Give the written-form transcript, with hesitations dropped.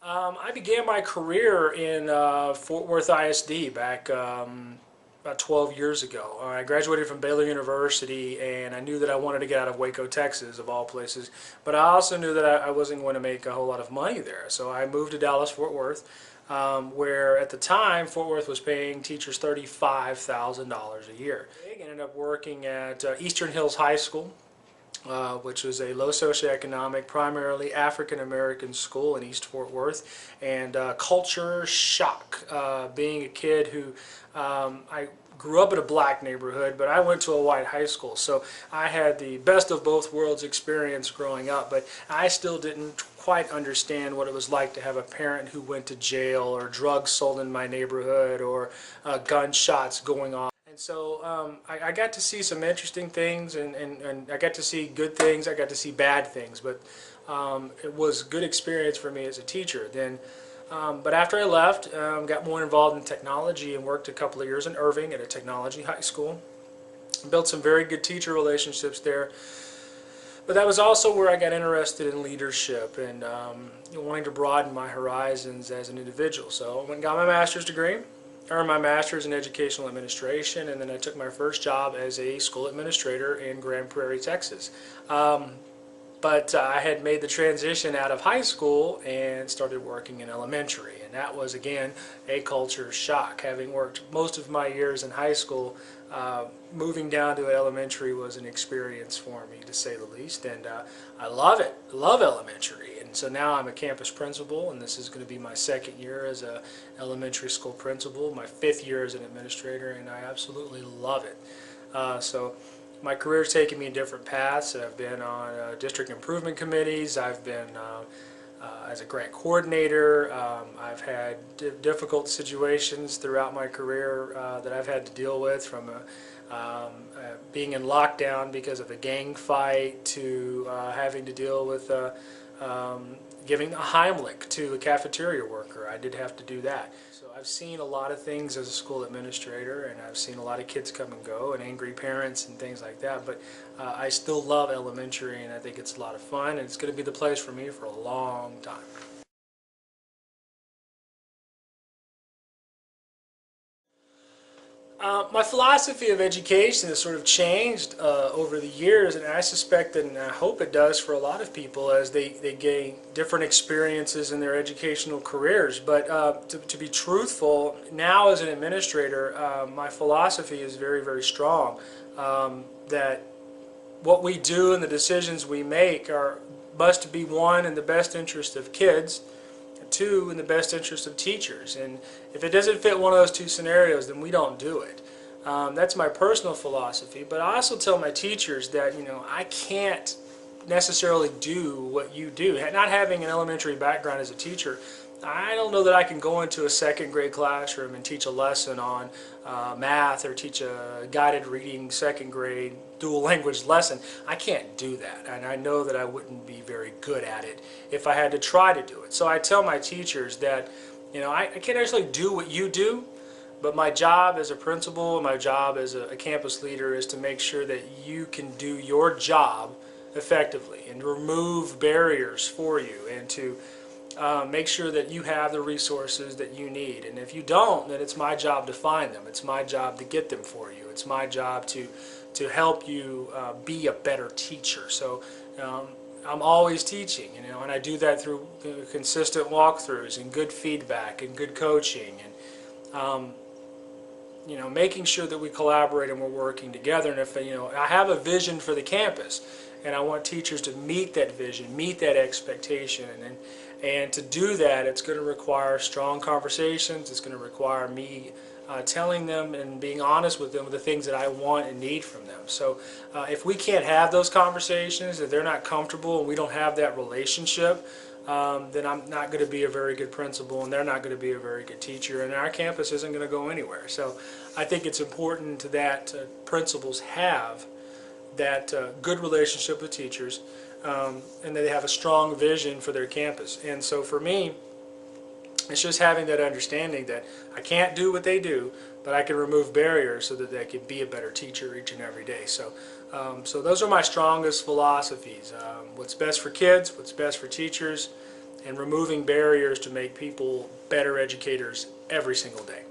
I began my career in Fort Worth ISD back about 12 years ago. I graduated from Baylor University, and I knew that I wanted to get out of Waco, Texas, of all places. But I also knew that I wasn't going to make a whole lot of money there. So I moved to Dallas, Fort Worth, where at the time Fort Worth was paying teachers $35,000 a year. I ended up working at Eastern Hills High School, which was a low socioeconomic, primarily African American school in East Fort Worth, and culture shock. Being a kid who I grew up in a black neighborhood, but I went to a white high school, so I had the best of both worlds experience growing up, but I still didn't quite understand what it was like to have a parent who went to jail, or drugs sold in my neighborhood, or gunshots going off. And so I got to see some interesting things, and I got to see good things, I got to see bad things, but it was a good experience for me as a teacher. But after I left, got more involved in technology and worked a couple of years in Irving at a technology high school. Built some very good teacher relationships there. But that was also where I got interested in leadership and wanting to broaden my horizons as an individual. So I went and got my master's degree, earned my master's in educational administration, and then I took my first job as a school administrator in Grand Prairie, Texas. But I had made the transition out of high school and started working in elementary, and that was again a culture shock. Having worked most of my years in high school, moving down to elementary was an experience for me, to say the least, and I love it. I love elementary, and so now I'm a campus principal, and this is going to be my second year as an elementary school principal, my fifth year as an administrator, and I absolutely love it. So my career's taken me in different paths. I've been on district improvement committees. I've been as a grant coordinator. I've had difficult situations throughout my career that I've had to deal with, from being in lockdown because of a gang fight to having to deal with giving a Heimlich to a cafeteria worker. I did have to do that. So I've seen a lot of things as a school administrator, and I've seen a lot of kids come and go, and angry parents and things like that, but I still love elementary, and I think it's a lot of fun, and it's going to be the place for me for a long time. My philosophy of education has sort of changed over the years, and I suspect and I hope it does for a lot of people as they gain different experiences in their educational careers. But to be truthful, now as an administrator, my philosophy is very, very strong, that what we do and the decisions we make must be, one, in the best interest of kids, two, in the best interest of teachers. And if it doesn't fit one of those two scenarios, then we don't do it. That's my personal philosophy, but I also tell my teachers that, I can't necessarily do what you do. Not having an elementary background as a teacher, I don't know that I can go into a second grade classroom and teach a lesson on math, or teach a guided reading second grade dual language lesson. I can't do that, and I know that I wouldn't be very good at it if I had to try to do it. So I tell my teachers that, I can't actually do what you do, but my job as a principal, my job as a campus leader, is to make sure that you can do your job effectively and remove barriers for you, and to make sure that you have the resources that you need. And if you don't, then it's my job to find them. It's my job to get them for you. It's my job to help you be a better teacher. So I'm always teaching, and I do that through consistent walkthroughs and good feedback and good coaching, and making sure that we collaborate and we're working together. And if I have a vision for the campus, and I want teachers to meet that vision, meet that expectation, and to do that, it's going to require strong conversations. It's going to require me telling them and being honest with them with the things that I want and need from them. So if we can't have those conversations, if they're not comfortable and we don't have that relationship, then I'm not going to be a very good principal, and they're not going to be a very good teacher, and our campus isn't going to go anywhere. So I think it's important that principals have that good relationship with teachers, and that they have a strong vision for their campus. And so for me, it's just having that understanding that I can't do what they do, but I can remove barriers so that they can be a better teacher each and every day. So those are my strongest philosophies. What's best for kids, what's best for teachers, and removing barriers to make people better educators every single day.